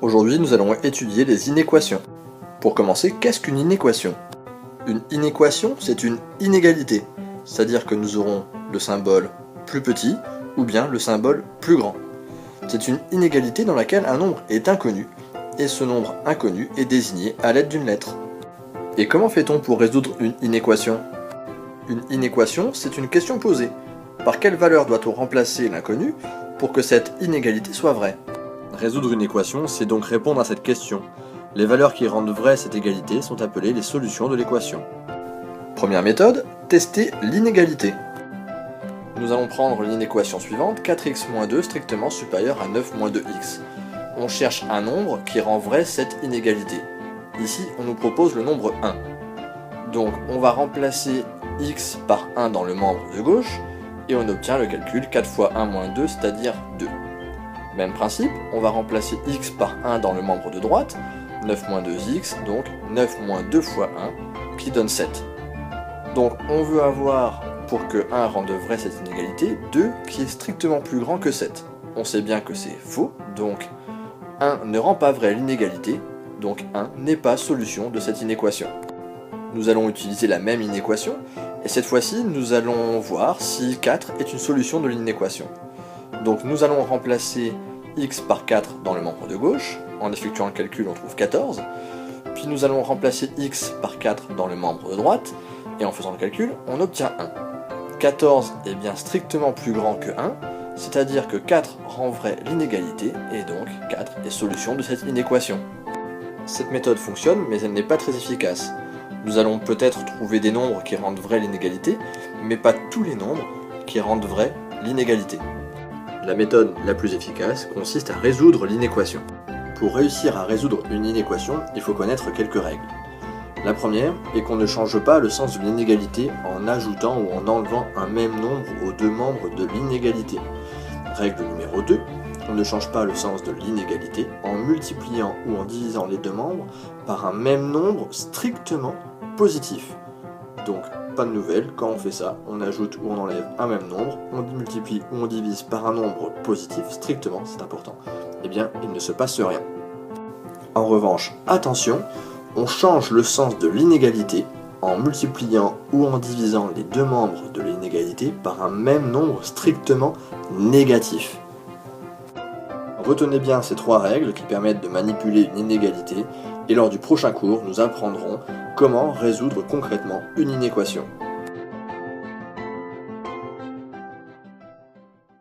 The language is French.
Aujourd'hui, nous allons étudier les inéquations. Pour commencer, qu'est-ce qu'une inéquation? Une inéquation, c'est une inégalité, c'est-à-dire que nous aurons le symbole plus petit ou bien le symbole plus grand. C'est une inégalité dans laquelle un nombre est inconnu, et ce nombre inconnu est désigné à l'aide d'une lettre. Et comment fait-on pour résoudre une inéquation? Une inéquation, c'est une question posée. Par quelle valeur doit-on remplacer l'inconnu pour que cette inégalité soit vraie? Résoudre une équation, c'est donc répondre à cette question. Les valeurs qui rendent vraie cette égalité sont appelées les solutions de l'équation. Première méthode, tester l'inégalité. Nous allons prendre l'inéquation suivante, 4x moins 2 strictement supérieur à 9 moins 2x. On cherche un nombre qui rend vraie cette inégalité. Ici, on nous propose le nombre 1. Donc, on va remplacer x par 1 dans le membre de gauche, et on obtient le calcul 4 fois 1 moins 2, c'est-à-dire 2. Même principe, on va remplacer x par 1 dans le membre de droite, 9 moins 2x, donc 9 moins 2 fois 1, qui donne 7. Donc on veut avoir, pour que 1 rende vraie cette inégalité, 2 qui est strictement plus grand que 7. On sait bien que c'est faux, donc 1 ne rend pas vraie l'inégalité, donc 1 n'est pas solution de cette inéquation. Nous allons utiliser la même inéquation, et cette fois-ci nous allons voir si 4 est une solution de l'inéquation. Donc nous allons remplacer x par 4 dans le membre de gauche, en effectuant le calcul on trouve 14, puis nous allons remplacer x par 4 dans le membre de droite, et en faisant le calcul on obtient 1. 14 est bien strictement plus grand que 1, c'est-à-dire que 4 rend vraie l'inégalité, et donc 4 est solution de cette inéquation. Cette méthode fonctionne, mais elle n'est pas très efficace. Nous allons peut-être trouver des nombres qui rendent vraie l'inégalité, mais pas tous les nombres qui rendent vraie l'inégalité. La méthode la plus efficace consiste à résoudre l'inéquation. Pour réussir à résoudre une inéquation, il faut connaître quelques règles. La première est qu'on ne change pas le sens de l'inégalité en ajoutant ou en enlevant un même nombre aux deux membres de l'inégalité. Règle numéro 2, on ne change pas le sens de l'inégalité en multipliant ou en divisant les deux membres par un même nombre strictement positif. Donc, pas de nouvelle, quand on fait ça, on ajoute ou on enlève un même nombre, on multiplie ou on divise par un nombre positif, strictement, c'est important, eh bien, il ne se passe rien. En revanche, attention, on change le sens de l'inégalité en multipliant ou en divisant les deux membres de l'inégalité par un même nombre strictement négatif. Retenez bien ces trois règles qui permettent de manipuler une inégalité, et lors du prochain cours, nous apprendrons comment résoudre concrètement une inéquation.